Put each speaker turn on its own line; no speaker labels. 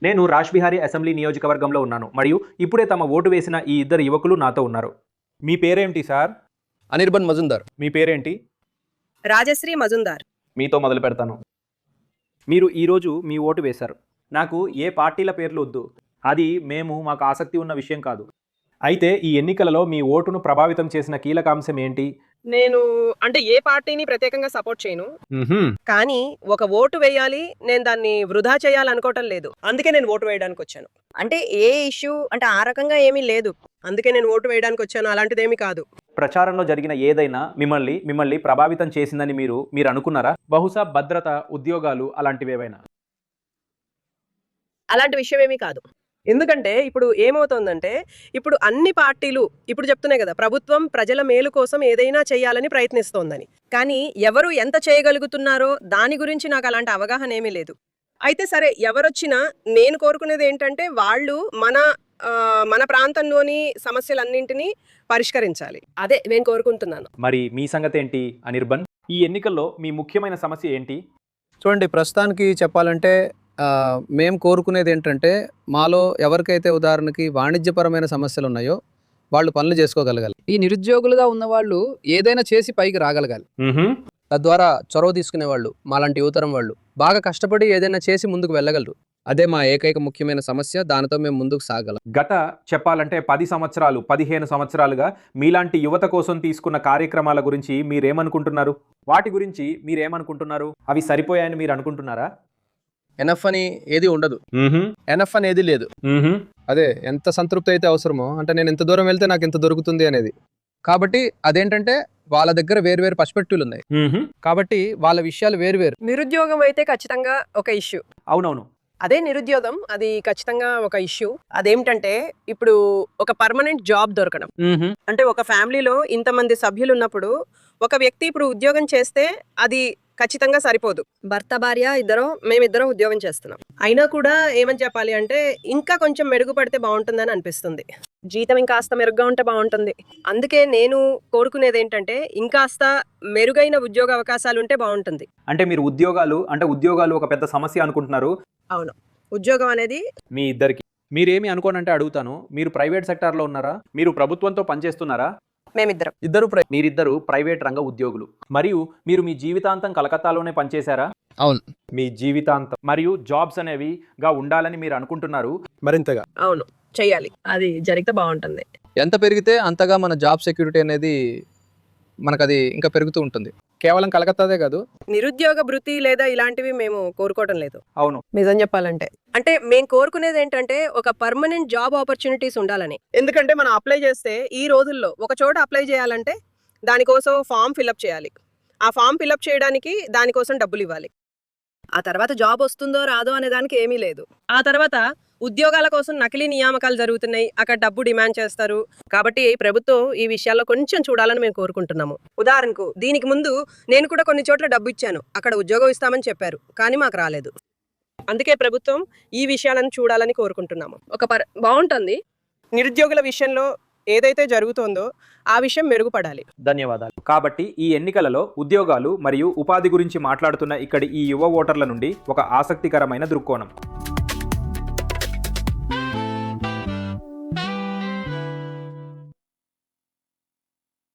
నేను రాజ్ బిహారీ అసెంబ్లీ నియోజకవర్గంలో ఉన్నాను మరియు ఇప్పుడే తమ ఓటు వేసిన ఈ ఇద్దరు యువకులు నాతో ఉన్నారు. మీ పేరేంటి సార్?
అనిర్బన్ మజుందార్.
మీ పేరేంటి?
రాజశ్రీ మజుందార్.
మీతో మొదలు పెడతాను. మీరు ఈరోజు మీ ఓటు వేశారు. నాకు ఏ పార్టీల పేర్లు వద్దు, అది మాకు ఆసక్తి ఉన్న విషయం కాదు. అయితే ఈ ఎన్నికలలో మీ ఓటును ప్రభావితం చేసిన కీలక అంశం ఏంటి?
నేను ఏ పార్టీని ప్రత్యేకంగా సపోర్ట్ చేయను, కానీ ఒక ఓటు వేయాలి, నేను దాన్ని వృధా చేయాలనుకోవటం లేదు. అందుకే నేను ఓటు వేయడానికి వచ్చాను. ఏ ఇష్యూ ఆ రకంగా ఏమీ లేదు, అందుకే నేను ఓటు వేయడానికి వచ్చాను. అలాంటిదేమీ కాదు.
ప్రచారంలో జరిగిన ఏదైనా మిమ్మల్ని ప్రభావితం చేసిందని మీరు అనుకున్నారా? బహుశా భద్రత, ఉద్యోగాలు అలాంటివేవైనా?
అలాంటి విషయం ఏమీ కాదు. ఎందుకంటే ఇప్పుడు ఏమవుతోందంటే, ఇప్పుడు అన్ని పార్టీలు ఇప్పుడు చెప్తున్నాయి కదా, ప్రభుత్వం ప్రజల మేలు కోసం ఏదైనా చేయాలని ప్రయత్నిస్తోందని. కానీ ఎవరు ఎంత చేయగలుగుతున్నారో దాని గురించి నాకు అలాంటి అవగాహన ఏమీ లేదు. అయితే సరే, ఎవరొచ్చినా నేను కోరుకునేది ఏంటంటే, వాళ్ళు మన ప్రాంతంలోని సమస్యలన్నింటినీ పరిష్కరించాలి. అదే నేను కోరుకుంటున్నాను.
మరి మీ సంగతి ఏంటి అనిర్బన్? ఈ ఎన్నికల్లో మీ ముఖ్యమైన సమస్య ఏంటి?
చూడండి, ప్రస్తుతానికి చెప్పాలంటే మేము కోరుకునేది ఏంటంటే, మాలో ఎవరికైతే ఉదాహరణకి వాణిజ్యపరమైన సమస్యలు ఉన్నాయో వాళ్ళు పనులు చేసుకోగలగాలి. ఈ నిరుద్యోగులుగా ఉన్న వాళ్ళు ఏదైనా చేసి పైకి రాగలగాలి. తద్వారా చొరవ తీసుకునేవాళ్ళు, మాలాంటి యువతరం వాళ్ళు బాగా కష్టపడి ఏదైనా చేసి ముందుకు వెళ్ళగలరు. అదే మా ఏకైక ముఖ్యమైన సమస్య. దానితో మేము ముందుకు సాగలం.
గత చెప్పాలంటే 10 సంవత్సరాలు 15 సంవత్సరాలుగా మీలాంటి యువత కోసం తీసుకున్న కార్యక్రమాల గురించి మీరేమనుకుంటున్నారు? వాటి గురించి మీరేమనుకుంటున్నారు? అవి సరిపోయాయని మీరు అనుకుంటున్నారా?
ఎనఫ్ అని ఏది ఉండదు, ఎనఫ్ అనేది లేదు. అదే ఎంత సంతృప్తి అయితే అవసరమో, నేను ఎంత దూరం వెళ్తే నాకు ఎంత దొరుకుతుంది అనేది. కాబట్టి అదేంటంటే వాళ్ళ దగ్గర వేరు పర్స్పెక్టివ్లు ఉన్నాయి, కాబట్టి వాళ్ళ విషయాలు వేరు.
నిరుద్యోగం అయితే ఖచ్చితంగా ఒక ఇష్యూ.
అవునవును,
అదే నిరుద్యోగం, అది ఖచ్చితంగా ఒక ఇష్యూ. అదేమిటంటే, ఇప్పుడు ఒక పర్మనెంట్ జాబ్ దొరకడం. ఒక ఫ్యామిలీలో ఇంతమంది సభ్యులు ఉన్నప్పుడు ఒక వ్యక్తి ఇప్పుడు ఉద్యోగం చేస్తే అది ఖచ్చితంగా సరిపోదు. భర్త భార్య మేమిద్దరం ఉద్యోగం చేస్తున్నాం, అయినా కూడా ఏమని చెప్పాలి అంటే, ఇంకా కొంచెం మెరుగుపడితే బాగుంటుందని అనిపిస్తుంది. జీతం ఇంకాస్త మెరుగ్గా ఉంటే బాగుంటుంది. అందుకే నేను కోరుకునేది ఏంటంటే, ఇంకాస్త మెరుగైన ఉద్యోగ అవకాశాలు ఉంటే బాగుంటుంది.
మీరు ఉద్యోగాలు ఒక పెద్ద సమస్య అనుకుంటున్నారు?
అవును, ఉద్యోగం అనేది
మీ ఇద్దరికి. మీరేమి అనుకోనంటే అడుగుతాను, మీరు ప్రైవేట్ సెక్టార్లో ఉన్నారా? మీరు ప్రభుత్వంతో పనిచేస్తున్నారా? మీరిద్దరు ప్రైవేట్ రంగ ఉద్యోగులు, మరియు మీరు మీ జీవితాంతం కలకత్తాలోనే పనిచేశారా?
అవును,
మీ జీవితాంతం. మరియు జాబ్స్ అనేవిగా ఉండాలని మీరు అనుకుంటున్నారు
మరింతగా.
అవును, చెయ్యాలి. అది జరిగితే బాగుంటుంది.
ఎంత పెరిగితే అంతగా మన జాబ్ సెక్యూరిటీ అనేది మనకది ఇంకా పెరుగుతూ ఉంటుంది. కేవలం కలకత్తాదే కాదు,
నిరుద్యోగ భృతి లేదా ఇలాంటివి మేము కోరుకోవటం లేదు.
అవును,
నిజం చెప్పాలంటే మేము కోరుకునేది ఏంటంటే, ఒక పర్మనెంట్ జాబ్ ఆపర్చునిటీస్ ఉండాలని. ఎందుకంటే మనం అప్లై చేస్తే, ఈ రోజుల్లో ఒక చోట అప్లై చేయాలంటే దానికోసం ఫామ్ ఫిల్అప్ చేయాలి. ఆ ఫామ్ ఫిల్అప్ చేయడానికి దానికోసం డబ్బులు ఇవ్వాలి. ఆ తర్వాత జాబ్ వస్తుందో రాదో అనే దానికి ఏమీ లేదు. ఆ తర్వాత ఉద్యోగాల కోసం నకిలీ నియామకాలు జరుగుతున్నాయి, అక్కడ డబ్బు డిమాండ్ చేస్తారు. కాబట్టి ప్రభుత్వం ఈ విషయాల్లో కొంచెం చూడాలని మేము కోరుకుంటున్నాము. ఉదాహరణకు, దీనికి ముందు నేను కూడా కొన్ని చోట్ల డబ్బు ఇచ్చాను, అక్కడ ఉద్యోగం ఇస్తామని చెప్పారు, కానీ మాకు రాలేదు. అందుకే ప్రభుత్వం ఈ విషయాలను చూడాలని కోరుకుంటున్నాము. బాగుంటుంది. నిరుద్యోగుల విషయంలో ఏదైతే జరుగుతోందో ఆ విషయం మెరుగుపడాలి.
ధన్యవాదాలు. కాబట్టి ఈ ఎన్నికలలో ఉద్యోగాలు మరియు ఉపాధి గురించి మాట్లాడుతున్న ఇక్కడి ఈ యువ ఓటర్ల నుండి ఒక ఆసక్తికరమైన దృక్కోణం.